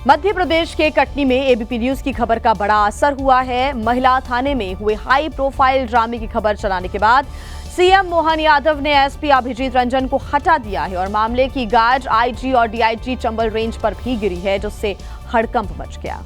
मध्य प्रदेश के कटनी में ABP news की खबर का बड़ा असर हुआ है। महिला थाने में हुए हाई प्रोफाइल ड्रामे की खबर चलाने के बाद सीएम मोहन यादव ने एसपी अभिजीत रंजन को हटा दिया है और मामले की गाज आईजी और डीआईजी चंबल रेंज पर भी गिरी है, जिससे हड़कंप मच गया।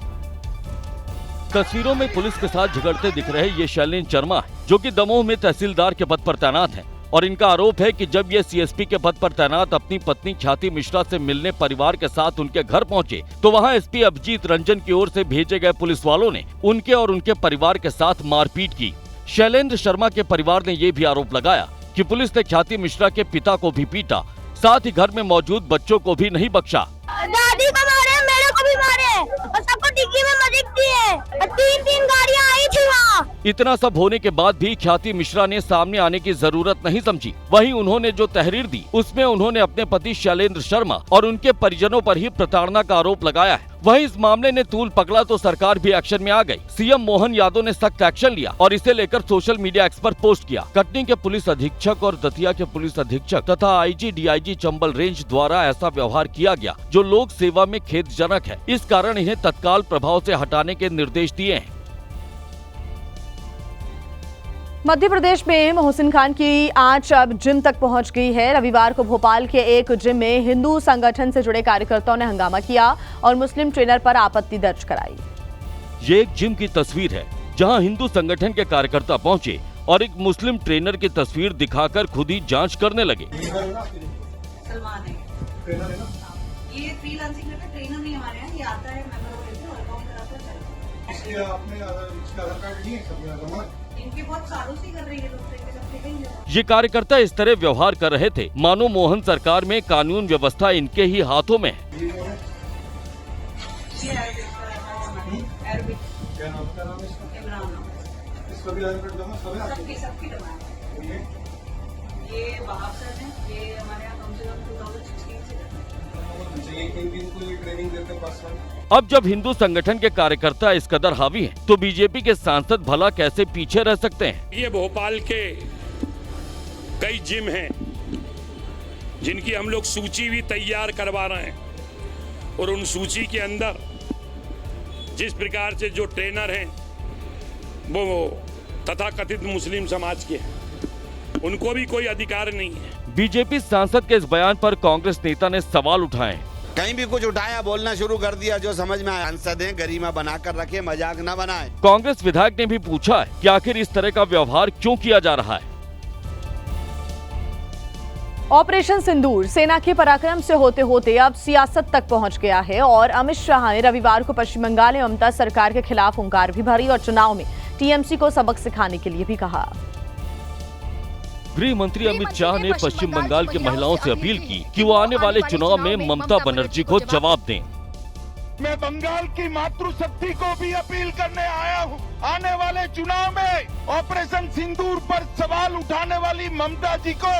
तस्वीरों में पुलिस के साथ झगड़ते दिख रहे ये शैलेंद्र शर्मा है, जो कि दमोह में तहसीलदार के पद पर तैनात हैं। और इनका आरोप है कि जब ये सीएसपी के पद पर तैनात अपनी पत्नी ख्याति मिश्रा से मिलने परिवार के साथ उनके घर पहुंचे, तो वहां एसपी अभिजीत रंजन की ओर से भेजे गए पुलिस वालों ने उनके और उनके परिवार के साथ मारपीट की। शैलेंद्र शर्मा के परिवार ने ये भी आरोप लगाया कि पुलिस ने ख्याति मिश्रा के पिता को भी पीटा, साथ ही घर में मौजूद बच्चों को भी नहीं बख्शा। दादी को मारे, मेरे को भी मारे और सबको डिग्गी में मदद दी है और 3-3 गाड़ियां आई थी वहाँ। इतना सब होने के बाद भी ख्याति मिश्रा ने सामने आने की जरूरत नहीं समझी। वहीं उन्होंने जो तहरीर दी उसमें उन्होंने अपने पति शैलेंद्र शर्मा और उनके परिजनों पर ही प्रताड़ना का आरोप लगाया है। वहीं इस मामले ने तूल पकड़ा तो सरकार भी एक्शन में आ गई। सीएम मोहन यादव ने सख्त एक्शन लिया और इसे लेकर सोशल मीडिया एक्स पर पोस्ट किया। कटनी के पुलिस अधीक्षक और दतिया के पुलिस अधीक्षक तथा आईजी डीआईजी चंबल रेंज द्वारा ऐसा व्यवहार किया गया जो लोक सेवा में खेदजनक है। इस कारण इन्हें तत्काल प्रभाव से हटाने के निर्देश दिए हैं। मध्य प्रदेश में मोहसिन खान की आंच अब जिम तक पहुंच गई है। रविवार को भोपाल के एक जिम में हिंदू संगठन से जुड़े कार्यकर्ताओं ने हंगामा किया और मुस्लिम ट्रेनर पर आपत्ति दर्ज कराई। ये एक जिम की तस्वीर है जहां हिंदू संगठन के कार्यकर्ता पहुंचे और एक मुस्लिम ट्रेनर की तस्वीर दिखाकर खुद ही जांच करने लगे। सलमान है, ये फ्रीलांसिंग करता है, ट्रेनर नहीं हमारे यहाँ, ये आता है मेंबर होने से वर्कआउट कराता है। इसलिए आपने इसका आधार कार्ड नहीं है, सब इनके बहुत सालों से कर रही है, ये कार्यकर्ता इस तरह व्यवहार कर रहे थे मानो मोहन सरकार में कानून व्यवस्था इनके ही हाथों में है। ये वहाब सर हैं, ये हमारे यहाँ कम से कम 2016 से अब जब हिंदू संगठन के कार्यकर्ता इस कदर हावी हैं, तो बीजेपी के सांसद भला कैसे पीछे रह सकते हैं। ये भोपाल के कई जिम हैं जिनकी हम लोग सूची भी तैयार करवा रहे हैं और उन सूची के अंदर जिस प्रकार से जो ट्रेनर हैं वो तथाकथित मुस्लिम समाज के हैं, उनको भी कोई अधिकार नहीं है। बीजेपी सांसद के इस बयान पर कांग्रेस नेता ने सवाल उठाए। कहीं भी कुछ उठाया, बोलना शुरू कर दिया, जो समझ में आया। सांसद हैं, गरिमा बनाकर रखे, मजाक न बनाए। कांग्रेस विधायक ने भी पूछा है कि आखिर इस तरह का व्यवहार क्यों किया जा रहा है। ऑपरेशन सिंदूर सेना के पराक्रम से होते होते अब सियासत तक पहुंच गया है और अमित शाह ने रविवार को पश्चिम बंगाल में ममता सरकार के खिलाफ हुंकार भी भरी और चुनाव में टीएमसी को सबक सिखाने के लिए भी कहा। गृह मंत्री अमित शाह ने पश्चिम बंगाल की महिलाओं से अपील की कि वो आने वाले चुनाव में ममता बनर्जी को जवाब दें। मैं बंगाल की मातृशक्ति को भी अपील करने आया हूं। आने वाले चुनाव में ऑपरेशन सिंदूर पर सवाल उठाने वाली ममता जी को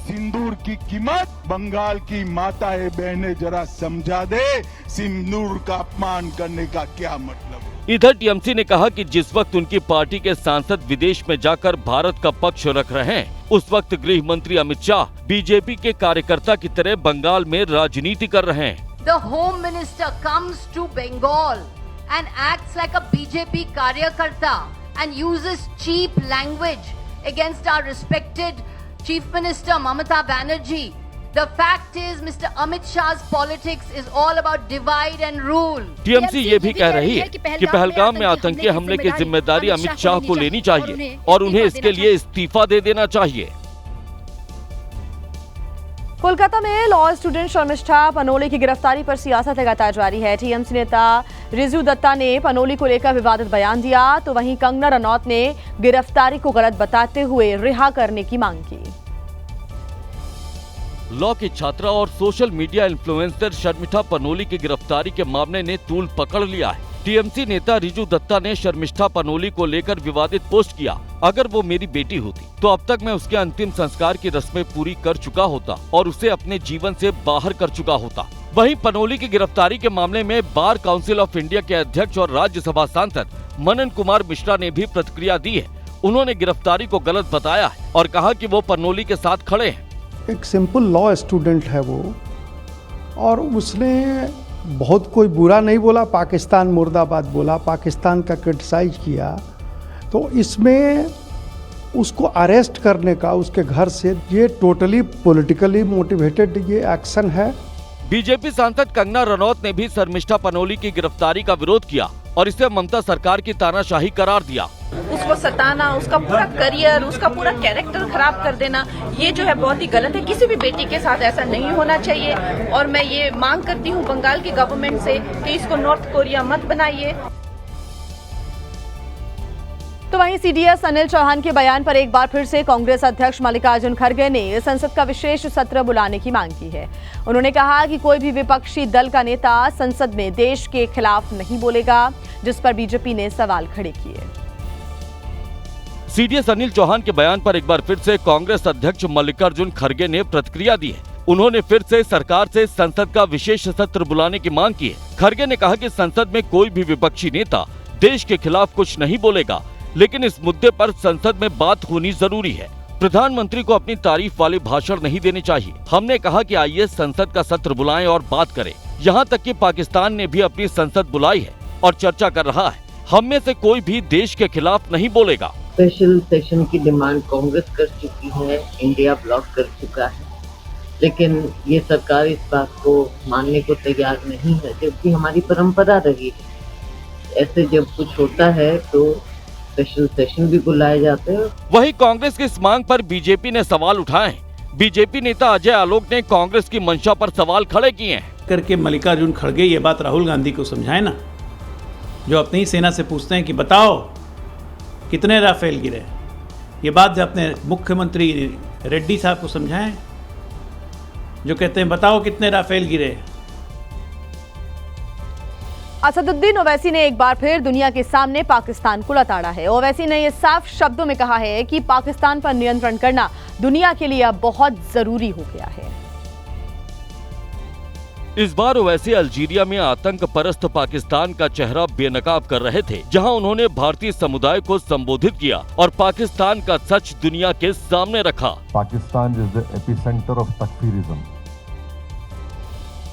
सिंदूर की कीमत बंगाल की माताएं बहनें जरा समझा दे। सिंदूर का अपमान करने का क्या मतलब। इधर टीएमसी ने कहा कि जिस वक्त उनकी पार्टी के सांसद विदेश में जाकर भारत का पक्ष रख रहे हैं, उस वक्त गृह मंत्री अमित शाह बीजेपी के कार्यकर्ता की तरह बंगाल में राजनीति कर रहे हैं। The Home Minister comes to Bengal and acts like a BJP कार्यकर्ता and uses cheap language against our respected Chief Minister Mamata Banerjee. The fact is, Mr. Amit Shah's politics is all about divide and rule. TMC ये भी कह रही है कि पहलगाम में आतंकी हमले की जिम्मेदारी अमित शाह को लेनी चाहिए और उन्हें इसके लिए इस्तीफा दे देना चाहिए। कोलकाता में लॉ स्टूडेंट शर्मिष्ठा पनोली की गिरफ्तारी पर सियासत लगातार जारी है। टीएमसी नेता रिजू दत्ता ने पनोली को लेकर विवादित बयान दिया, तो वहीं कंगना रनौत ने गिरफ्तारी को गलत बताते हुए रिहा करने की मांग की। लॉ की छात्रा और social media influencer Sharmistha Panoli की गिरफ्तारी के मामले ने तूल पकड़ लिया है। टीएमसी नेता रिजू दत्ता ने शर्मिष्ठा पनोली को लेकर विवादित पोस्ट किया। अगर वो मेरी बेटी होती तो अब तक मैं उसके अंतिम संस्कार की रस्में पूरी कर चुका होता और उसे अपने जीवन से बाहर कर चुका होता। वहीं पनोली की गिरफ्तारी के मामले में बार काउंसिल ऑफ इंडिया के अध्यक्ष और राज्यसभा सांसद मनन कुमार मिश्रा ने भी प्रतिक्रिया दी है। उन्होंने गिरफ्तारी को गलत बताया है और कहा कि वो पनोली के साथ खड़े हैं। एक सिंपल लॉ स्टूडेंट है वो, और उसने बहुत कोई बुरा नहीं बोला, पाकिस्तान मुर्दाबाद बोला, पाकिस्तान का क्रिटिसाइज किया, तो इसमें उसको अरेस्ट करने का उसके घर से ये टोटली पॉलिटिकली मोटिवेटेड ये एक्शन है। बीजेपी सांसद कंगना रनौत ने भी शर्मिष्ठा पनोली की गिरफ्तारी का विरोध किया और इसे ममता सरकार की तानाशाही करार दिया। उसको सताना, उसका पूरा करियर, उसका पूरा कैरेक्टर खराब कर देना, ये जो है बहुत ही गलत है। किसी भी बेटी के साथ ऐसा नहीं होना चाहिए और मैं ये मांग करती हूँ बंगाल की गवर्नमेंट से कि इसको नॉर्थ कोरिया मत बनाइए। तो वहीं सीडीएस अनिल चौहान के बयान पर एक बार फिर से कांग्रेस अध्यक्ष मल्लिकार्जुन खड़गे ने संसद का विशेष सत्र बुलाने की मांग की है। उन्होंने कहा कि कोई भी विपक्षी दल का नेता संसद में देश के खिलाफ नहीं बोलेगा, जिस पर बीजेपी ने सवाल खड़े किए। सीडीएस अनिल चौहान के बयान पर एक बार फिर से कांग्रेस अध्यक्ष मल्लिकार्जुन खड़गे ने प्रतिक्रिया दी है। उन्होंने फिर से सरकार से संसद का विशेष सत्र बुलाने की मांग की है। खड़गे ने कहा कि संसद में कोई भी विपक्षी नेता देश के खिलाफ कुछ नहीं बोलेगा, लेकिन इस मुद्दे पर संसद में बात होनी जरूरी है। प्रधानमंत्री को अपनी तारीफ वाले भाषण नहीं देने चाहिए। हमने कहा कि आइए संसद का सत्र बुलाएं और बात करें। यहाँ तक कि पाकिस्तान ने भी अपनी संसद बुलाई है और चर्चा कर रहा है। हम में से कोई भी देश के खिलाफ नहीं बोलेगा। स्पेशल सेशन की डिमांड कांग्रेस कर चुकी है, इंडिया ब्लॉक कर चुका है, लेकिन ये सरकार इस बात को मानने को तैयार नहीं है, जबकि हमारी परंपरा रही है। ऐसे जब कुछ होता है तो स्पेशल सेशन भी बुलाए जाते हैं। वहीं कांग्रेस की इस मांग पर बीजेपी ने सवाल उठाए हैं। बीजेपी नेता अजय आलोक ने कांग्रेस की मंशा पर सवाल खड़े किए हैं। करके मल्लिकार्जुन खड़गे ये बात राहुल गांधी को समझाए ना, जो अपनी ही सेना से पूछते हैं कि बताओ कितने राफेल गिरे। ये बात जो अपने मुख्यमंत्री रेड्डी साहब को समझाएं, जो कहते हैं बताओ कितने राफेल गिरे। असदुद्दीन ओवैसी ने एक बार फिर दुनिया के सामने पाकिस्तान को लताड़ा है। ओवैसी ने ये साफ शब्दों में कहा है कि पाकिस्तान पर नियंत्रण करना दुनिया के लिए अब बहुत जरूरी हो गया है। इस बार ओवैसी अल्जीरिया में आतंक परस्त पाकिस्तान का चेहरा बेनकाब कर रहे थे, जहां उन्होंने भारतीय समुदाय को संबोधित किया और पाकिस्तान का सच दुनिया के सामने रखा। Pakistan is the epicentre of takfirism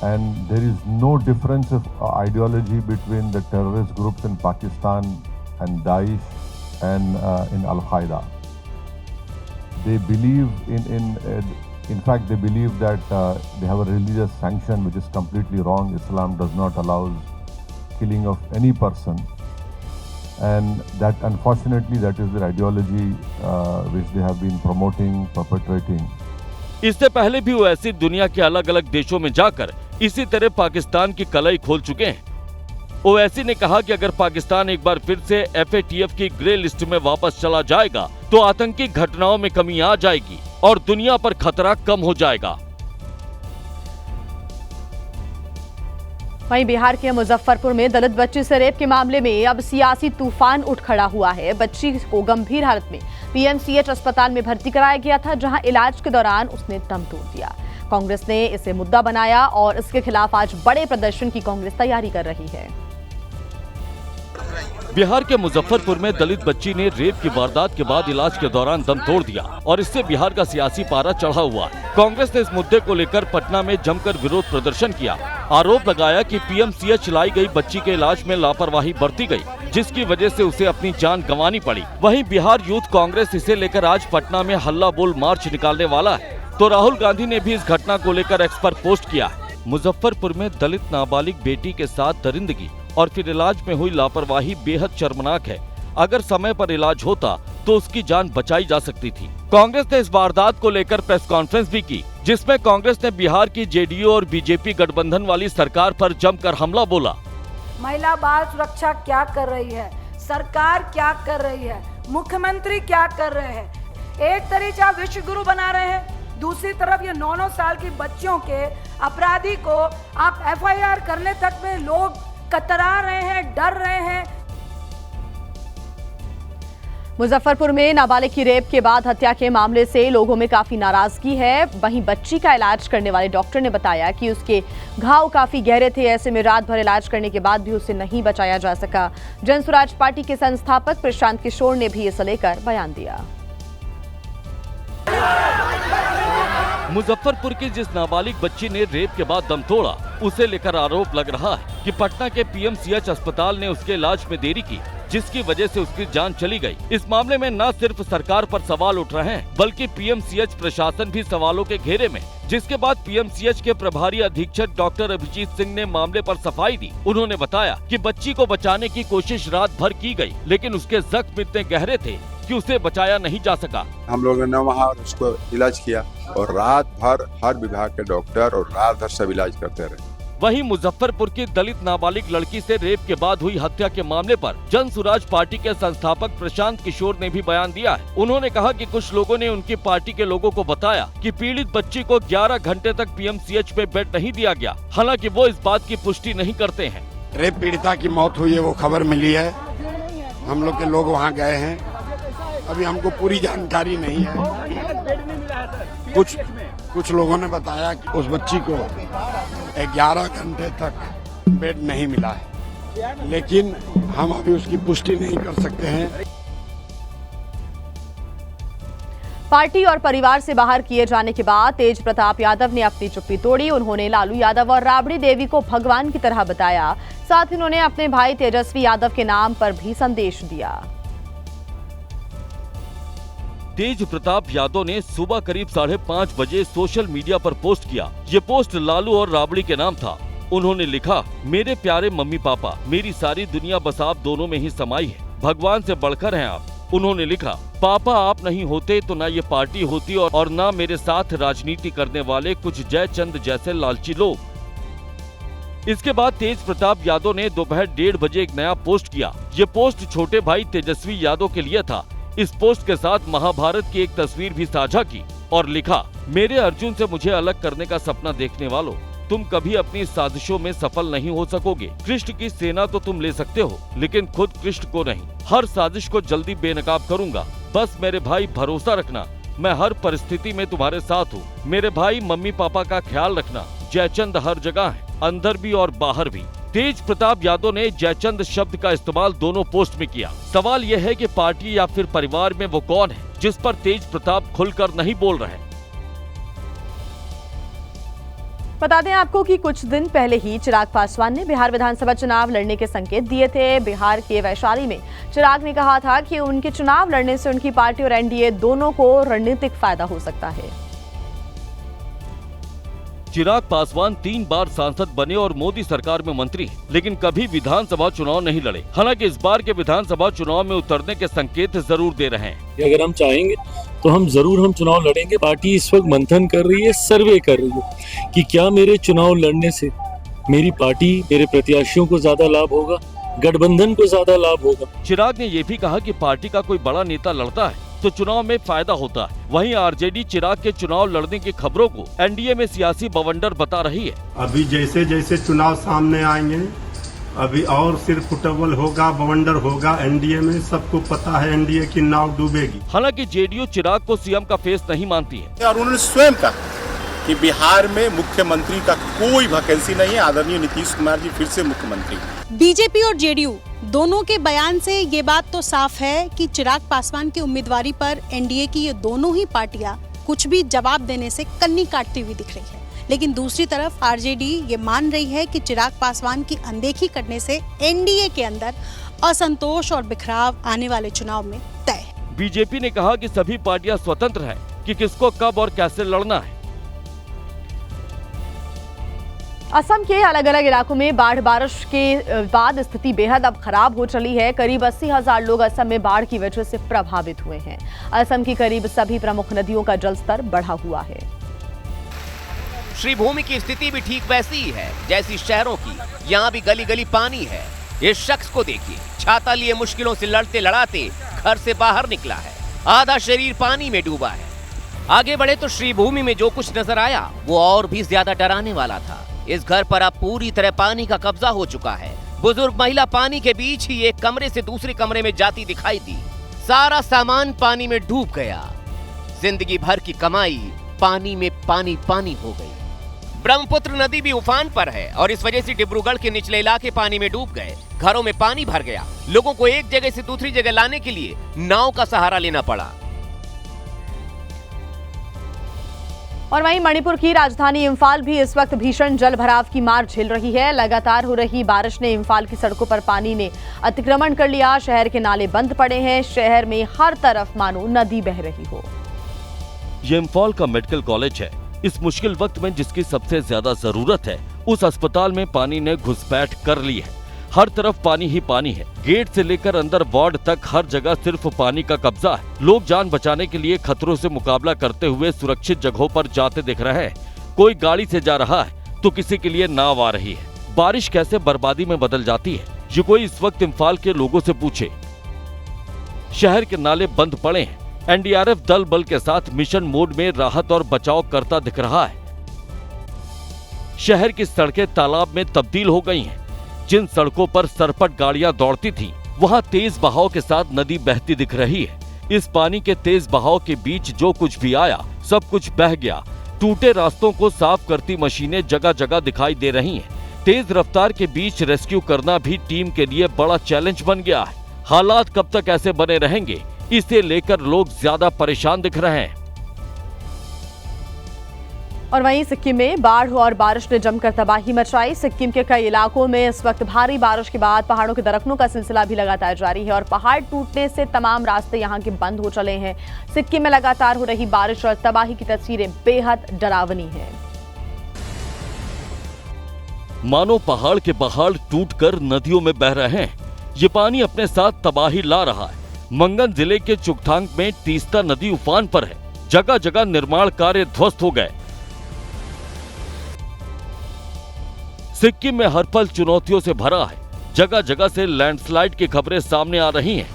and there is no difference of ideology between the terrorist groups in Pakistan and Daesh and in Al-Qaeda. They believe in fact they believe that they have a religious sanction which is completely wrong. Islam does not allow killing of any person, and that unfortunately that is their ideology which they have been promoting, perpetrating. इससे पहले भी ओवैसी दुनिया के अलग अलग देशों में जाकर इसी तरह पाकिस्तान की कलई खोल चुके हैं। ओवैसी ने कहा कि अगर पाकिस्तान एक बार फिर से FATF की ग्रे लिस्ट में वापस चला जाएगा तो आतंकी घटनाओं में कमी आ जाएगी और दुनिया पर खतरा कम हो जाएगा। वहीं बिहार के मुजफ्फरपुर में दलित बच्ची से रेप के मामले में अब सियासी तूफान उठ खड़ा हुआ है। बच्ची को गंभीर हालत में PMCH अस्पताल में भर्ती कराया गया था, जहां इलाज के दौरान उसने दम तोड़ दिया। कांग्रेस ने इसे मुद्दा बनाया और इसके खिलाफ आज बड़े प्रदर्शन की कांग्रेस तैयारी कर रही है। बिहार के मुजफ्फरपुर में दलित बच्ची ने रेप की वारदात के बाद इलाज के दौरान दम तोड़ दिया और इससे बिहार का सियासी पारा चढ़ा हुआ है। कांग्रेस ने इस मुद्दे को लेकर पटना में जमकर विरोध प्रदर्शन किया। आरोप लगाया कि PMCH लाई गई बच्ची के इलाज में लापरवाही बरती गई, जिसकी वजह से उसे अपनी जान गंवानी पड़ी। वहीं बिहार यूथ कांग्रेस इसे लेकर आज पटना में हल्ला बोल मार्च निकालने वाला है, तो राहुल गांधी ने भी इस घटना को लेकर एक्स पर पोस्ट किया है। मुजफ्फरपुर में दलित नाबालिग बेटी के साथ दरिंदगी और फिर इलाज में हुई लापरवाही बेहद शर्मनाक है। अगर समय पर इलाज होता तो उसकी जान बचाई जा सकती थी। कांग्रेस ने इस वारदात को लेकर प्रेस कॉन्फ्रेंस भी की, जिसमें कांग्रेस ने बिहार की JDU और BJP गठबंधन वाली सरकार पर जमकर हमला बोला। महिला बाल सुरक्षा क्या कर रही है, सरकार क्या कर रही है, मुख्यमंत्री क्या कर रहे हैं। एक तरफ आप विश्व गुरु बना रहे हैं, दूसरी तरफ ये 9-9 साल की बच्चियों के अपराधी को आप FIR करने तक में लोग कतरा रहे हैं, डर रहे हैं। मुजफ्फरपुर में नाबालिग की रेप के बाद हत्या के मामले से लोगों में काफी नाराजगी है। वहीं बच्ची का इलाज करने वाले डॉक्टर ने बताया कि उसके घाव काफी गहरे थे, ऐसे में रात भर इलाज करने के बाद भी उसे नहीं बचाया जा सका। जनसुराज पार्टी के संस्थापक प्रशांत किशोर ने भी इसे लेकर बयान दिया। मुजफ्फरपुर की जिस नाबालिग बच्ची ने रेप के बाद दम तोड़ा, उसे लेकर आरोप लग रहा है कि पटना के पीएमसीएच अस्पताल ने उसके इलाज में देरी की, जिसकी वजह से उसकी जान चली गई। इस मामले में न सिर्फ सरकार पर सवाल उठ रहे हैं, बल्कि पीएमसीएच प्रशासन भी सवालों के घेरे में। जिसके बाद पीएमसीएच के प्रभारी अधीक्षक डॉक्टर अभिजीत सिंह ने मामले पर सफाई दी। उन्होंने बताया कि बच्ची को बचाने की कोशिश रात भर की गई, लेकिन उसके जख्म इतने गहरे थे कि उसे बचाया नहीं जा सका। हम लोगों ने वहाँ उसको इलाज किया और रात भर हर विभाग के डॉक्टर और रात भर सब इलाज करते रहे। वहीं मुजफ्फरपुर की दलित नाबालिग लड़की से रेप के बाद हुई हत्या के मामले पर जन सुराज पार्टी के संस्थापक प्रशांत किशोर ने भी बयान दिया है। उन्होंने कहा कि कुछ लोगों ने उनकी पार्टी के लोगों को बताया कि पीड़ित बच्ची को 11 घंटे तक पीएमसीएच में बेड नहीं दिया गया। हालांकि वो इस बात की पुष्टि नहीं करते हैं। रेप पीड़िता की मौत हुई है, वो खबर मिली है। हम लोग के लोग वहाँ गए हैं, अभी हमको पूरी जानकारी नहीं है। कुछ लोगों ने बताया कि उस बच्ची को 11 घंटे तक बेड नहीं मिला है, लेकिन हम अभी उसकी पुष्टि नहीं कर सकते हैं। पार्टी और परिवार से बाहर किए जाने के बाद तेज प्रताप यादव ने अपनी चुप्पी तोड़ी। उन्होंने लालू यादव और राबड़ी देवी को भगवान की तरह बताया। साथ ही उन्होंने अपने भाई तेजस्वी यादव के नाम पर भी संदेश दिया। तेज प्रताप यादव ने सुबह करीब 5:30 बजे सोशल मीडिया पर पोस्ट किया। ये पोस्ट लालू और राबड़ी के नाम था। उन्होंने लिखा, मेरे प्यारे मम्मी पापा, मेरी सारी दुनिया बस आप दोनों में ही समाई है। भगवान से बढ़कर हैं आप। उन्होंने लिखा, पापा आप नहीं होते तो ना ये पार्टी होती और ना मेरे साथ राजनीति करने वाले कुछ जयचंद जैसे लालची लोग। इसके बाद तेज प्रताप यादव ने दोपहर 1:30 बजे एक नया पोस्ट किया। ये पोस्ट छोटे भाई तेजस्वी यादव के लिए था। इस पोस्ट के साथ महाभारत की एक तस्वीर भी साझा की और लिखा, मेरे अर्जुन से मुझे अलग करने का सपना देखने वालों, तुम कभी अपनी साजिशों में सफल नहीं हो सकोगे। कृष्ण की सेना तो तुम ले सकते हो, लेकिन खुद कृष्ण को नहीं। हर साजिश को जल्दी बेनकाब करूंगा। बस मेरे भाई भरोसा रखना, मैं हर परिस्थिति में तुम्हारे साथ हूँ। मेरे भाई मम्मी पापा का ख्याल रखना। जयचंद हर जगह है, अंदर भी और बाहर भी। तेज प्रताप यादव ने जयचंद शब्द का इस्तेमाल दोनों पोस्ट में किया। सवाल यह है कि पार्टी या फिर परिवार में वो कौन है जिस पर तेज प्रताप खुलकर नहीं बोल रहे। बता दें आपको कि कुछ दिन पहले ही चिराग पासवान ने बिहार विधानसभा चुनाव लड़ने के संकेत दिए थे। बिहार के वैशाली में चिराग ने कहा था कि उनके चुनाव लड़ने से उनकी पार्टी और एनडीए दोनों को रणनीतिक फायदा हो सकता है। चिराग पासवान 3 बार सांसद बने और मोदी सरकार में मंत्री हैं, लेकिन कभी विधानसभा चुनाव नहीं लड़े। हालांकि इस बार के विधानसभा चुनाव में उतरने के संकेत जरूर दे रहे हैं। अगर हम चाहेंगे तो हम चुनाव लड़ेंगे। पार्टी इस वक्त मंथन कर रही है, सर्वे कर रही है कि क्या मेरे चुनाव लड़ने से मेरी पार्टी, मेरे प्रत्याशियों को ज्यादा लाभ होगा, गठबंधन को ज्यादा लाभ होगा। चिराग ने ये भी कहा कि पार्टी का कोई बड़ा नेता लड़ता है तो चुनाव में फायदा होता है। वहीं आरजेडी चिराग के चुनाव लड़ने की खबरों को एनडीए में सियासी बवंडर बता रही है। अभी जैसे जैसे चुनाव सामने आएंगे, अभी और सिर्फ फुटबॉल होगा, बवंडर होगा एनडीए में। सबको पता है एनडीए की नाव डूबेगी। हालांकि जेडीयू चिराग को सीएम का फेस नहीं मानती है और उन्होंने स्वयं कहा कि बिहार में मुख्यमंत्री का कोई वैकेंसी नहीं है। आदरणीय नीतीश कुमार जी फिर से मुख्यमंत्री। बीजेपी और जेडीयू दोनों के बयान से ये बात तो साफ है कि चिराग पासवान की उम्मीदवारी पर एनडीए की ये दोनों ही पार्टियां कुछ भी जवाब देने से कन्नी काटती हुई दिख रही है। लेकिन दूसरी तरफ आरजेडी ये मान रही है कि चिराग पासवान की अनदेखी करने से एनडीए के अंदर असंतोष और बिखराव आने वाले चुनाव में तय है। बीजेपी ने कहा कि सभी पार्टियां स्वतंत्र हैं कि किसको कब और कैसे लड़ना है। असम के अलग अलग इलाकों में बाढ़ बारिश के बाद स्थिति बेहद अब खराब हो चली है। करीब 80,000 लोग असम में बाढ़ की वजह से प्रभावित हुए हैं। असम की करीब सभी प्रमुख नदियों का जलस्तर बढ़ा हुआ है। श्रीभूमि की स्थिति भी ठीक वैसी ही है जैसी शहरों की। यहाँ भी गली गली पानी है। इस शख्स को देखिए, छाता लिए मुश्किलों से लड़ते लड़ाते घर से बाहर निकला है। आधा शरीर पानी में डूबा है। आगे बढ़े तो श्रीभूमि में जो कुछ नजर आया वो और भी ज्यादा डराने वाला था। इस घर पर अब पूरी तरह पानी का कब्जा हो चुका है। बुजुर्ग महिला पानी के बीच ही एक कमरे से दूसरे कमरे में जाती दिखाई दी। सारा सामान पानी में डूब गया। जिंदगी भर की कमाई पानी में पानी पानी हो गई। ब्रह्मपुत्र नदी भी उफान पर है और इस वजह से डिब्रूगढ़ के निचले इलाके पानी में डूब गए। घरों में पानी भर गया। लोगों को एक जगह से दूसरी जगह लाने के लिए नाव का सहारा लेना पड़ा। और वहीं मणिपुर की राजधानी इम्फाल भी इस वक्त भीषण जल भराव की मार झेल रही है। लगातार हो रही बारिश ने इम्फाल की सड़कों पर पानी ने अतिक्रमण कर लिया। शहर के नाले बंद पड़े हैं। शहर में हर तरफ मानो नदी बह रही हो। ये इम्फाल का मेडिकल कॉलेज है। इस मुश्किल वक्त में जिसकी सबसे ज्यादा जरूरत है, उस अस्पताल में पानी ने घुसपैठ कर ली है। हर तरफ पानी ही पानी है। गेट से लेकर अंदर वार्ड तक हर जगह सिर्फ पानी का कब्जा है। लोग जान बचाने के लिए खतरों से मुकाबला करते हुए सुरक्षित जगहों पर जाते दिख रहे हैं। कोई गाड़ी से जा रहा है तो किसी के लिए नाव आ रही है। बारिश कैसे बर्बादी में बदल जाती है, ये कोई इस वक्त इम्फाल के लोगों से पूछे। शहर के नाले बंद पड़े हैं। एनडीआरएफ दल बल के साथ मिशन मोड में राहत और बचाव करता दिख रहा है। शहर की सड़कें तालाब में तब्दील हो गई हैं। जिन सड़कों पर सरपट गाड़ियां दौड़ती थीं, वहां तेज बहाव के साथ नदी बहती दिख रही है। इस पानी के तेज बहाव के बीच जो कुछ भी आया, सब कुछ बह गया। टूटे रास्तों को साफ करती मशीनें जगह जगह दिखाई दे रही हैं। तेज रफ्तार के बीच रेस्क्यू करना भी टीम के लिए बड़ा चैलेंज बन गया है। हालात कब तक ऐसे बने रहेंगे, इसे लेकर लोग ज्यादा परेशान दिख रहे हैं। और वहीं सिक्किम में बाढ़ और बारिश ने जमकर तबाही मचाई। सिक्किम के कई इलाकों में इस वक्त भारी बारिश के बाद पहाड़ों के दरकनों का सिलसिला भी लगातार जारी है और पहाड़ टूटने से तमाम रास्ते यहां के बंद हो चले हैं। सिक्किम में लगातार हो रही बारिश और तबाही की तस्वीरें बेहद डरावनी हैं। मानो पहाड़ के पहाड़ टूटकर नदियों में बह रहे हैं। ये पानी अपने साथ तबाही ला रहा है। मंगन जिले के चुगथांग में तीस्ता नदी उफान पर है। जगह जगह निर्माण कार्य ध्वस्त हो गए। सिक्किम में हर पल चुनौतियों से भरा है। जगह जगह से लैंडस्लाइड की खबरें सामने आ रही हैं।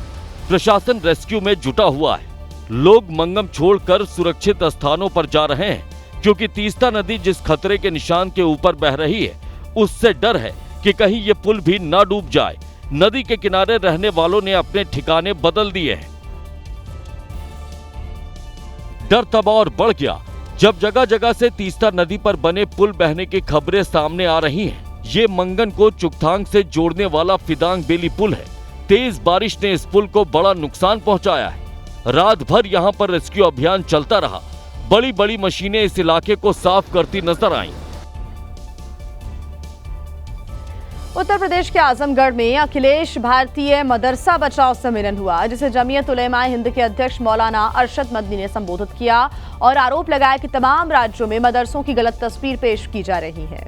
प्रशासन रेस्क्यू में जुटा हुआ है। लोग मंगम छोड़कर सुरक्षित स्थानों पर जा रहे हैं, क्योंकि तीस्ता नदी जिस खतरे के निशान के ऊपर बह रही है, उससे डर है कि कहीं ये पुल भी ना डूब जाए। नदी के किनारे रहने वालों ने अपने ठिकाने बदल दिए हैं। डर तब और बढ़ गया जब जगह जगह से तीस्ता नदी पर बने पुल बहने की खबरें सामने आ रही हैं। ये मंगन को चुगथांग से जोड़ने वाला फिदांग बेली पुल है। तेज बारिश ने इस पुल को बड़ा नुकसान पहुंचाया है। रात भर यहां पर रेस्क्यू अभियान चलता रहा। बड़ी बड़ी मशीनें इस इलाके को साफ करती नजर आईं। उत्तर प्रदेश के आजमगढ़ में अखिलेश भारतीय मदरसा बचाओ सम्मेलन हुआ, जिसे जमीयत उलेमाए हिंद के अध्यक्ष मौलाना अरशद मदनी ने संबोधित किया और आरोप लगाया कि तमाम राज्यों में मदरसों की गलत तस्वीर पेश की जा रही है।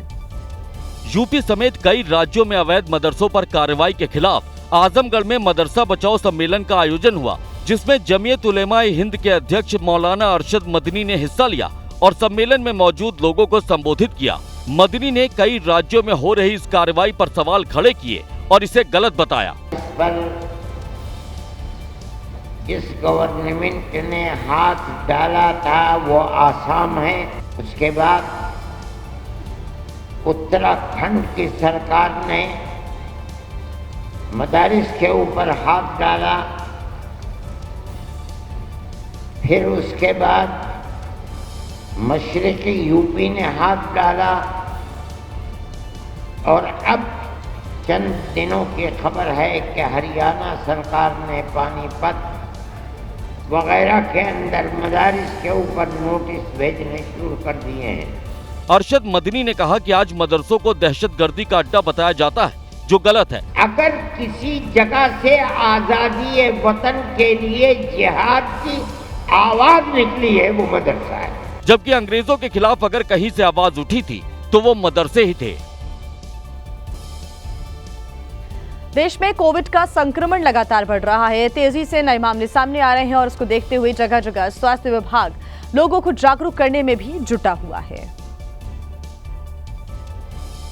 यूपी समेत कई राज्यों में अवैध मदरसों पर कार्रवाई के खिलाफ आजमगढ़ में मदरसा बचाओ सम्मेलन का आयोजन हुआ, जिसमें जमीयत उलेमाए हिंद के अध्यक्ष मौलाना अरशद मदनी ने हिस्सा लिया और सम्मेलन में मौजूद लोगों को संबोधित किया। मदनी ने कई राज्यों में हो रही इस कार्रवाई पर सवाल खड़े किए और इसे गलत बताया। जिस गवर्नमेंट ने हाथ डाला था वो आसाम है। उसके बाद उत्तराखंड की सरकार ने मदारिस के ऊपर हाथ डाला। फिर उसके बाद मशरक़ी यूपी ने हाथ डाला और अब चंद दिनों की खबर है कि हरियाणा सरकार ने पानीपत वगैरह के अंदर मदारिस के ऊपर नोटिस भेजने शुरू कर दिए हैं। अरशद मदनी ने कहा कि आज मदरसों को दहशतगर्दी का अड्डा बताया जाता है, जो गलत है। अगर किसी जगह से आज़ादी वतन के लिए जिहाद की आवाज निकली है, वो मदरसा है। जबकि अंग्रेजों के खिलाफ अगर कहीं से आवाज उठी थी तो वो मदरसे ही थे। देश में कोविड का संक्रमण लगातार बढ़ रहा है। तेजी से नए मामले सामने आ रहे हैं और इसको देखते हुए जगह जगह स्वास्थ्य विभाग लोगों को जागरूक करने में भी जुटा हुआ है।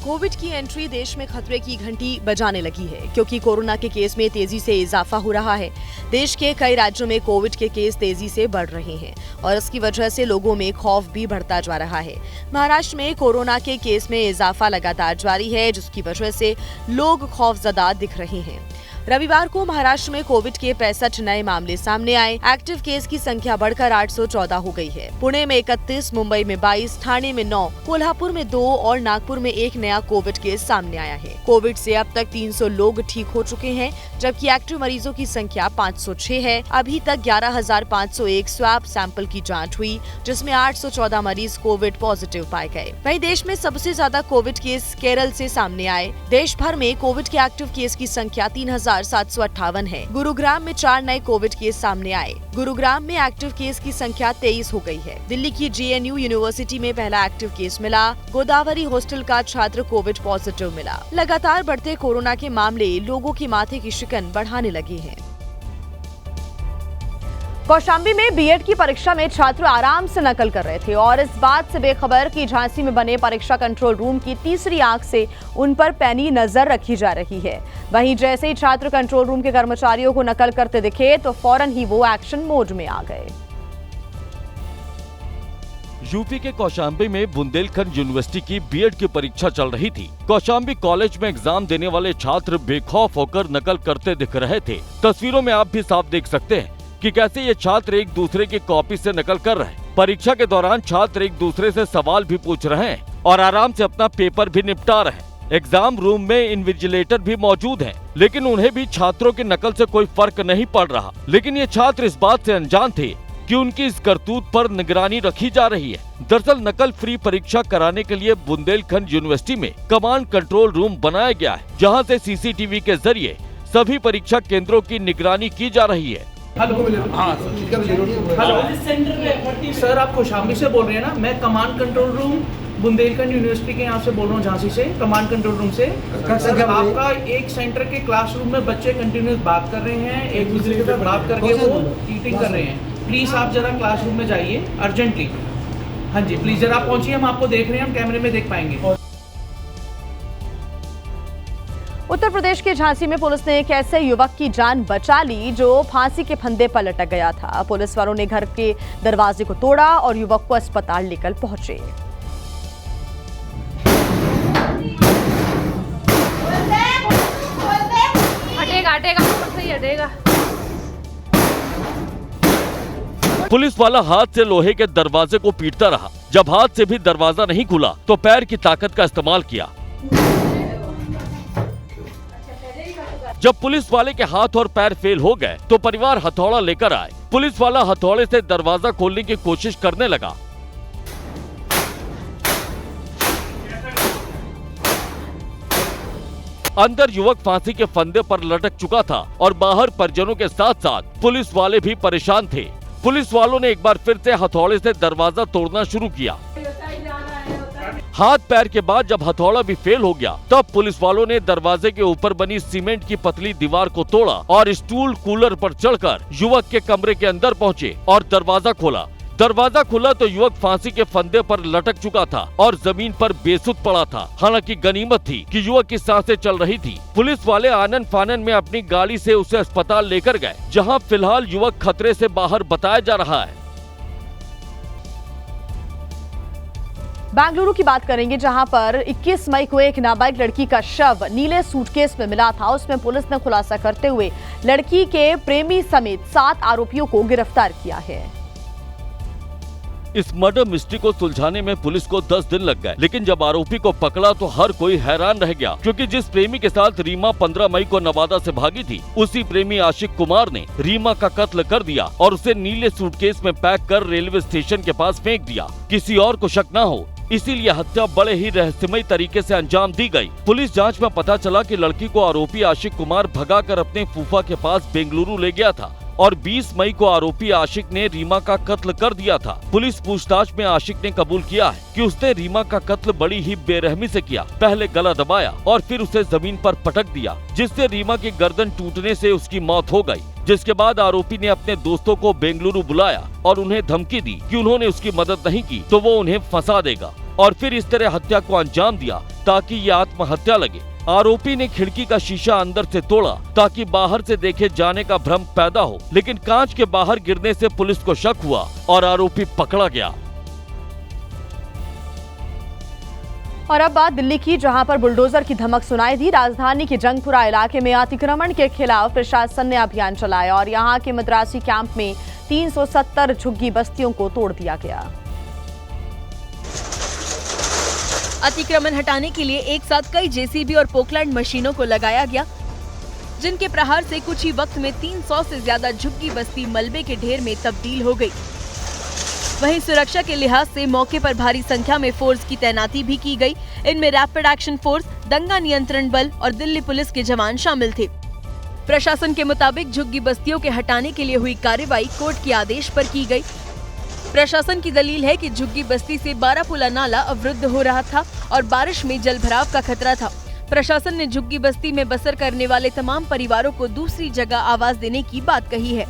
कोविड की एंट्री देश में खतरे की घंटी बजाने लगी है, क्योंकि कोरोना के केस में तेजी से इजाफा हो रहा है। देश के कई राज्यों में कोविड के केस तेजी से बढ़ रहे हैं और इसकी वजह से लोगों में खौफ भी बढ़ता जा रहा है। महाराष्ट्र में कोरोना के केस में इजाफा लगातार जारी है, जिसकी वजह से लोग खौफजदा दिख रहे हैं। रविवार को महाराष्ट्र में कोविड के 65 नए मामले सामने आए। एक्टिव केस की संख्या बढ़कर 814 हो गई है। पुणे में 31, मुंबई में 22, ठाणे में 9, कोल्हापुर में 2 और नागपुर में 1 नया कोविड केस सामने आया है। कोविड से अब तक 300 लोग ठीक हो चुके हैं, जबकि एक्टिव मरीजों की संख्या 506 है। अभी तक 11,501 स्वैब सैंपल की जांच हुई, जिसमें 814 मरीज कोविड पॉजिटिव पाए गए। वहीं देश में सबसे ज्यादा कोविड केस केरल से सामने आए। देश भर में कोविड के एक्टिव केस की संख्या 3,758 है। गुरुग्राम में 4 नए कोविड केस सामने आए। गुरुग्राम में एक्टिव केस की संख्या 23 हो गई है। दिल्ली की JNU यूनिवर्सिटी में पहला एक्टिव केस मिला। गोदावरी हॉस्टल का छात्र कोविड पॉजिटिव मिला। लगातार बढ़ते कोरोना के मामले लोगों की माथे की शिकन बढ़ाने लगे हैं। कौशाम्बी में बीएड की परीक्षा में छात्र आराम से नकल कर रहे थे और इस बात से बेखबर कि झांसी में बने परीक्षा कंट्रोल रूम की तीसरी आंख से उन पर पैनी नजर रखी जा रही है। वहीं जैसे ही छात्र कंट्रोल रूम के कर्मचारियों को नकल करते दिखे तो फौरन ही वो एक्शन मोड में आ गए। यूपी के कौशाम्बी में बुंदेलखंड यूनिवर्सिटी की बीएड की परीक्षा चल रही थी। कौशाम्बी कॉलेज में एग्जाम देने वाले छात्र बेखौफ होकर नकल करते दिख रहे थे। तस्वीरों में आप भी साफ देख सकते हैं कि कैसे ये छात्र एक दूसरे की कॉपी से नकल कर रहे हैं। परीक्षा के दौरान छात्र एक दूसरे से सवाल भी पूछ रहे हैं और आराम से अपना पेपर भी निपटा रहे हैं। एग्जाम रूम में इन्विजिलेटर भी मौजूद हैं, लेकिन उन्हें भी छात्रों की नकल से कोई फर्क नहीं पड़ रहा। लेकिन ये छात्र इस बात से अनजान थे कि उनकी इस करतूत पर निगरानी रखी जा रही है। दरअसल नकल फ्री परीक्षा कराने के लिए बुंदेलखंड यूनिवर्सिटी में कमांड कंट्रोल रूम बनाया गया है, जहां से CCTV के जरिए सभी परीक्षा केंद्रों की निगरानी की जा रही है। हेलो, हाँ हेलो सर, आप कौशाम्बी से बोल रहे हैं ना? मैं command control room Bundelkhand university के यहाँ से बोल रहा हूँ, झांसी से, कमांड कंट्रोल रूम से। सर आपका एक सेंटर के क्लासरूम में बच्चे कंटिन्यूस बात कर रहे हैं, एक दूसरे के साथ बात करके वो चीटिंग कर रहे हैं। प्लीज आप जरा क्लासरूम में जाइए अर्जेंटली। हाँ जी प्लीज जरा आप पहुंचिए, हम आपको देख रहे हैं, हम कैमरे में देख पाएंगे। उत्तर प्रदेश के झांसी में पुलिस ने एक ऐसे युवक की जान बचा ली जो फांसी के फंदे पर लटक गया था। पुलिस वालों ने घर के दरवाजे को तोड़ा और युवक को अस्पताल लेकर पहुंचे। हटेगा। पुलिस वाला हाथ से लोहे के दरवाजे को पीटता रहा। जब हाथ से भी दरवाजा नहीं खुला तो पैर की ताकत का इस्तेमाल किया। जब पुलिस वाले के हाथ और पैर फेल हो गए तो परिवार हथौड़ा लेकर आए। पुलिस वाला हथौड़े से दरवाजा खोलने की कोशिश करने लगा। अंदर युवक फांसी के फंदे पर लटक चुका था और बाहर परिजनों के साथ साथ पुलिस वाले भी परेशान थे। पुलिस वालों ने एक बार फिर से हथौड़े से दरवाजा तोड़ना शुरू किया। हाथ पैर के बाद जब हथौड़ा भी फेल हो गया तब पुलिस वालों ने दरवाजे के ऊपर बनी सीमेंट की पतली दीवार को तोड़ा और स्टूल कूलर पर चढ़कर युवक के कमरे के अंदर पहुंचे और दरवाजा खोला। दरवाजा खुला तो युवक फांसी के फंदे पर लटक चुका था और जमीन पर बेसुध पड़ा था। हालांकि गनीमत थी कि युवक की सांसें चल रही थी। पुलिस वाले आनन फानन में अपनी गाड़ी से उसे अस्पताल लेकर गए, जहां फिलहाल युवक खतरे से बाहर बताया जा रहा है। बेंगलुरु की बात करेंगे, जहां पर 21 मई को एक नाबालिग लड़की का शव नीले सूटकेस में मिला था। उसमें पुलिस ने खुलासा करते हुए लड़की के प्रेमी समेत 7 आरोपियों को गिरफ्तार किया है। इस मर्डर मिस्ट्री को सुलझाने में पुलिस को 10 दिन लग गए, लेकिन जब आरोपी को पकड़ा तो हर कोई हैरान रह गया, क्योंकि जिस प्रेमी के साथ रीमा 15 मई को नवादा से भागी थी, उसी प्रेमी आशिक कुमार ने रीमा का कत्ल कर दिया और उसे नीले सूटकेस में पैक कर रेलवे स्टेशन के पास फेंक दिया। किसी और को शक न हो, इसीलिए हत्या बड़े ही रहस्यमय तरीके से अंजाम दी गई। पुलिस जांच में पता चला कि लड़की को आरोपी आशिक कुमार भगाकर अपने फूफा के पास बेंगलुरु ले गया था और 20 मई को आरोपी आशिक ने रीमा का कत्ल कर दिया था। पुलिस पूछताछ में आशिक ने कबूल किया है कि उसने रीमा का कत्ल बड़ी ही बेरहमी से किया। पहले गला दबाया और फिर उसे जमीन पर पटक दिया, जिससे रीमा की गर्दन टूटने से उसकी मौत हो गई। जिसके बाद आरोपी ने अपने दोस्तों को बेंगलुरु बुलाया और उन्हें धमकी दी कि उन्होंने उसकी मदद नहीं की तो वो उन्हें फंसा देगा, और फिर इस तरह हत्या को अंजाम दिया ताकि ये आत्महत्या लगे। आरोपी ने खिड़की का शीशा अंदर से तोड़ा ताकि बाहर से देखे जाने का भ्रम पैदा हो, लेकिन कांच के बाहर गिरने से पुलिस को शक हुआ और आरोपी पकड़ा गया। और अब बात दिल्ली की, जहां पर बुलडोजर की धमक सुनाई दी। राजधानी के जंगपुरा इलाके में अतिक्रमण के खिलाफ प्रशासन ने अभियान चलाया और यहां के मद्रासी कैंप में 370 झुग्गी बस्तियों को तोड़ दिया गया। अतिक्रमण हटाने के लिए एक साथ कई जेसीबी और पोकलैंड मशीनों को लगाया गया, जिनके प्रहार से कुछ ही वक्त में 300 से ज्यादा झुग्गी बस्ती मलबे के ढेर में तब्दील हो गई। वहीं सुरक्षा के लिहाज से मौके पर भारी संख्या में फोर्स की तैनाती भी की गई। इनमें रैपिड एक्शन फोर्स, दंगा नियंत्रण बल और दिल्ली पुलिस के जवान शामिल थे। प्रशासन के मुताबिक झुग्गी बस्तियों के हटाने के लिए हुई कार्रवाई कोर्ट के आदेश पर की गई। प्रशासन की दलील है कि झुग्गी बस्ती से बारापुला नाला अवरुद्ध हो रहा था और बारिश में जलभराव का खतरा था। प्रशासन ने झुग्गी बस्ती में बसर करने वाले तमाम परिवारों को दूसरी जगह आवास देने की बात कही है।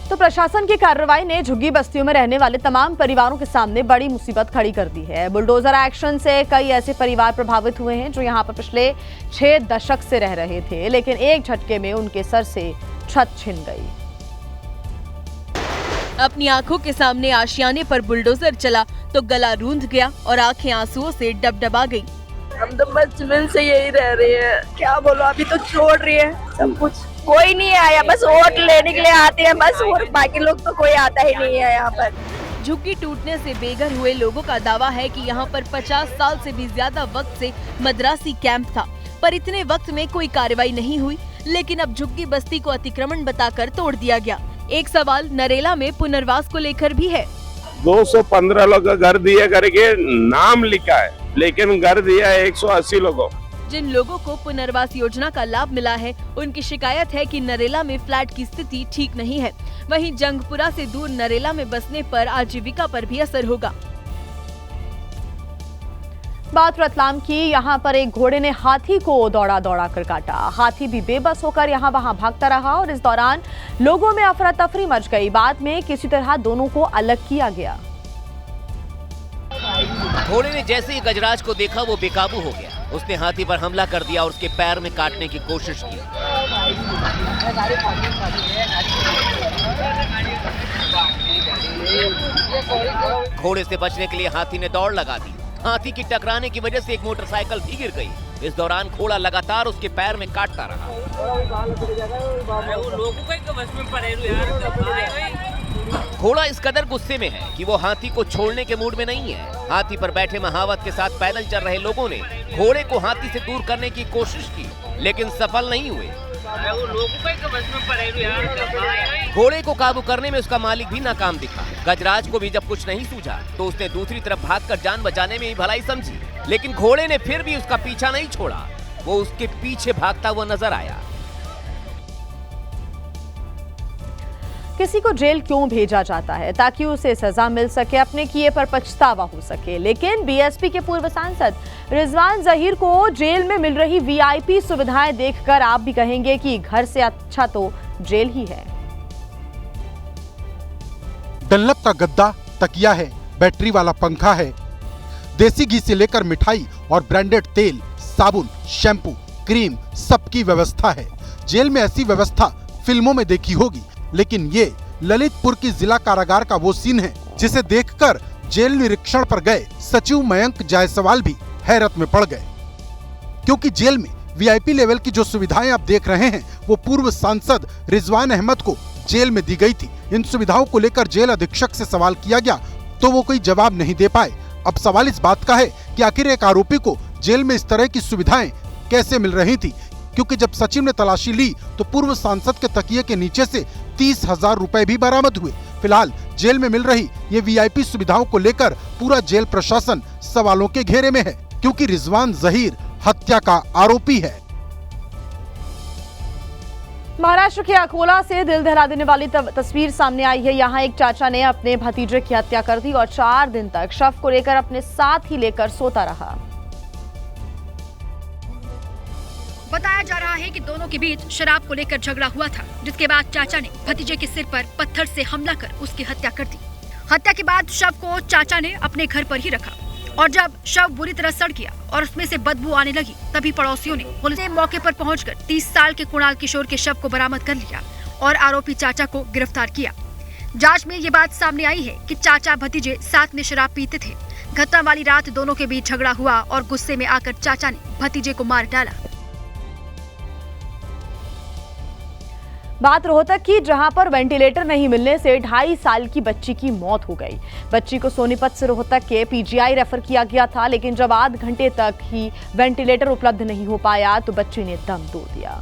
तो प्रशासन की कार्रवाई ने झुग्गी बस्तियों में रहने वाले तमाम परिवारों के सामने बड़ी मुसीबत खड़ी कर दी है। बुलडोजर एक्शन से कई ऐसे परिवार प्रभावित हुए हैं जो यहां पर पिछले 6 दशक से रह रहे थे, लेकिन एक झटके में उनके सर से छत छिन गई। अपनी आंखों के सामने आशियाने पर बुलडोजर चला तो गला रूंध गया और आंखें आंसुओं से डबडबा गई। हम तो बचपन से यही रह रहे हैं, क्या बोलो, अभी तो छोड़ रही है सब कुछ। कोई नहीं आया, बस वोट लेने के लिए आते हैं बस, और बाकी लोग तो कोई आता ही नहीं है यहाँ पर। झुग्गी टूटने से बेघर हुए लोगों का दावा है कि यहाँ पर 50 साल से भी ज्यादा वक्त से मद्रासी कैंप था, पर इतने वक्त में कोई कार्रवाई नहीं हुई। लेकिन अब झुग्गी बस्ती को अतिक्रमण बताकर तोड़ दिया गया। एक सवाल नरेला में पुनर्वास को लेकर भी है। 215 लोग का घर दिए करके नाम लिखा है, लेकिन घर दिया 180 लोगों। जिन लोगों को पुनर्वास योजना का लाभ मिला है, उनकी शिकायत है कि नरेला में फ्लैट की स्थिति ठीक नहीं है। वहीं जंगपुरा से दूर नरेला में बसने पर आजीविका पर भी असर होगा। बात रतलाम की, यहाँ पर एक घोड़े ने हाथी को दौड़ा दौड़ा कर काटा। हाथी भी बेबस होकर यहाँ वहाँ भागता रहा और इस दौरान लोगों में अफरा तफरी मच गई। बाद में किसी तरह दोनों को अलग किया गया। घोड़े ने जैसे ही गजराज को देखा वो बेकाबू हो गया। उसने हाथी पर हमला कर दिया और उसके पैर में काटने की कोशिश की। घोड़े से बचने के लिए हाथी ने दौड़ लगा दी। हाथी की टकराने की वजह से एक मोटरसाइकिल भी गिर गई। इस दौरान घोड़ा लगातार उसके पैर में काटता रहा। घोड़ा इस कदर गुस्से में है कि वो हाथी को छोड़ने के मूड में नहीं है। हाथी पर बैठे महावत के साथ पैदल चल रहे लोगों ने घोड़े को हाथी से दूर करने की कोशिश की, लेकिन सफल नहीं हुए। घोड़े को काबू करने में उसका मालिक भी नाकाम दिखा। गजराज को भी जब कुछ नहीं सूझा तो उसने दूसरी तरफ भागकर जान बचाने में ही भलाई समझी, लेकिन घोड़े ने फिर भी उसका पीछा नहीं छोड़ा। वो उसके पीछे भागता हुआ नजर आया। किसी को जेल क्यों भेजा जाता है? ताकि उसे सजा मिल सके, अपने किए पर पछतावा हो सके। लेकिन बीएसपी के पूर्व सांसद रिजवान जहीर को जेल में मिल रही वीआईपी सुविधाएं देखकर आप भी कहेंगे कि घर से अच्छा तो जेल ही है। डल्लप का गद्दा, तकिया है, बैटरी वाला पंखा है, देसी घी से लेकर मिठाई और ब्रांडेड तेल, साबुन, शैम्पू, क्रीम, सबकी व्यवस्था है। जेल में ऐसी व्यवस्था फिल्मों में देखी होगी, लेकिन ये ललितपुर की जिला कारागार का वो सीन है जिसे देखकर जेल निरीक्षण पर गए सचिव मयंक जायसवाल भी हैरत में पड़ गए। क्योंकि जेल में वीआईपी लेवल की जो सुविधाएं आप देख रहे हैं वो पूर्व सांसद रिजवान अहमद को जेल में दी गई थी। इन सुविधाओं को लेकर जेल अधीक्षक से सवाल किया गया तो वो कोई जवाब नहीं दे पाए। अब सवाल इस बात का है कि आखिर एक आरोपी को जेल में इस तरह की सुविधाएं कैसे मिल रही थी, क्योंकि जब सचिव ने तलाशी ली तो पूर्व सांसद के तकिए के नीचे से 30,000 रुपए भी बरामद हुए। फिलहाल जेल में मिल रही ये वीआईपी सुविधाओं को लेकर पूरा जेल प्रशासन सवालों के घेरे में है, क्योंकि रिजवान जहीर हत्या का आरोपी है। महाराष्ट्र के अकोला से दिल दहला देने वाली तस्वीर सामने आई है। यहाँ एक चाचा ने अपने भतीजे की हत्या कर दी और 4 दिन तक शव को लेकर अपने साथ ही लेकर सोता रहा। बताया जा रहा है कि दोनों के बीच शराब को लेकर झगड़ा हुआ था, जिसके बाद चाचा ने भतीजे के सिर पर पत्थर से हमला कर उसकी हत्या कर दी। हत्या के बाद शव को चाचा ने अपने घर पर ही रखा और जब शव बुरी तरह सड़ गया और उसमें से बदबू आने लगी, तभी पड़ोसियों ने पुलिस मौके पर पहुंचकर 30 साल के कुणाल किशोर के शव को बरामद कर लिया और आरोपी चाचा को गिरफ्तार किया। जांच में ये बात सामने आई है कि चाचा भतीजे साथ में शराब पीते थे। घटना वाली रात दोनों के बीच झगड़ा हुआ और गुस्से में आकर चाचा ने भतीजे को मार डाला। बात रोहतक की, जहां पर वेंटिलेटर नहीं मिलने से 2.5 साल की बच्ची की मौत हो गई। बच्ची को सोनीपत से रोहतक के पीजीआई रेफर किया गया था, लेकिन जब आध घंटे तक ही वेंटिलेटर उपलब्ध नहीं हो पाया तो बच्ची ने दम तोड़ दिया।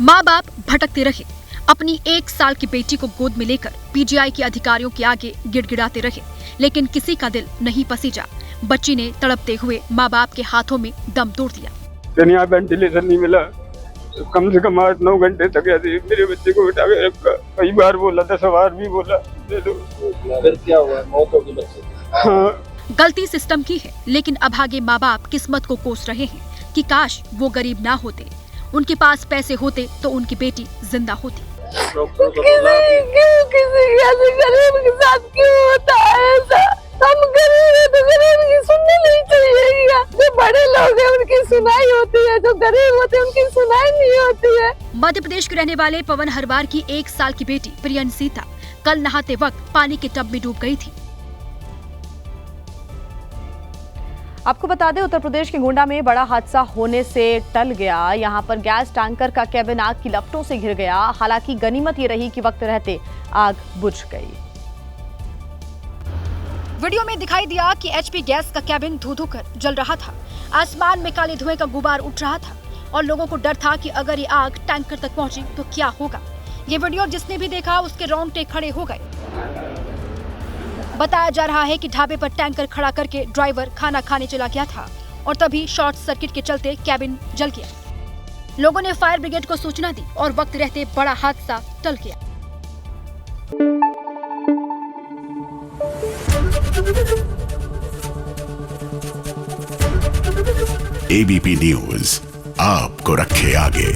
माँ बाप भटकते रहे, अपनी 1 साल की बेटी को गोद में लेकर पीजीआई के अधिकारियों के आगे गिड़गिड़ाते रहे, लेकिन किसी का दिल नहीं पसीजा। बच्ची ने तड़पते हुए माँ बाप के हाथों में दम तोड़ दिया। यहाँ वेंटिलेटर नहीं मिला, कम से कम 8-9 घंटे तक ऐसे मेरे बच्चे को उठा के रखा। कई बार बोला, 10 बार भी बोला दे दो। फिर क्या हुआ? मौत होगी बच्चे की। हाँ। गलती सिस्टम की है, लेकिन अभागे माँ बाप किस्मत को कोस रहे हैं कि काश वो गरीब ना होते, उनके पास पैसे होते तो उनकी बेटी जिंदा होती। किसी गरीब के साथ क्यों होता है ऐसा? हम गरीब है तो गरीब की सुननी नहीं चाहिए। जो बड़े लोग हैं उनकी सुनाई होती है, जो गरीब होते हैं उनकी सुनाई नहीं होती है। मध्य प्रदेश के रहने वाले पवन हरवार की 1 साल की बेटी प्रियन सीता कल नहाते वक्त पानी के टब में डूब गई थी। आपको बता दें, उत्तर प्रदेश के गोंडा में बड़ा हादसा होने से टल गया। यहां पर गैस टैंकर का केबिन आग की लपटों से घिर गया। हालांकि गनीमत ये रही कि वक्त रहते आग बुझ गई। वीडियो में दिखाई दिया कि एचपी गैस का केबिन धू-धू कर जल रहा था। आसमान में काले धुएं का गुबार उठ रहा था और लोगों को डर था कि अगर ये आग टैंकर तक पहुंची तो क्या होगा। ये वीडियो जिसने भी देखा उसके रोंगटे खड़े हो गए। बताया जा रहा है कि ढाबे पर टैंकर खड़ा करके ड्राइवर खाना खाने चला गया था और तभी शॉर्ट सर्किट के चलते केबिन जल गया। लोगों ने फायर ब्रिगेड को सूचना दी और वक्त रहते बड़ा हादसा टल गया। एबीपी न्यूज आपको रखे आगे।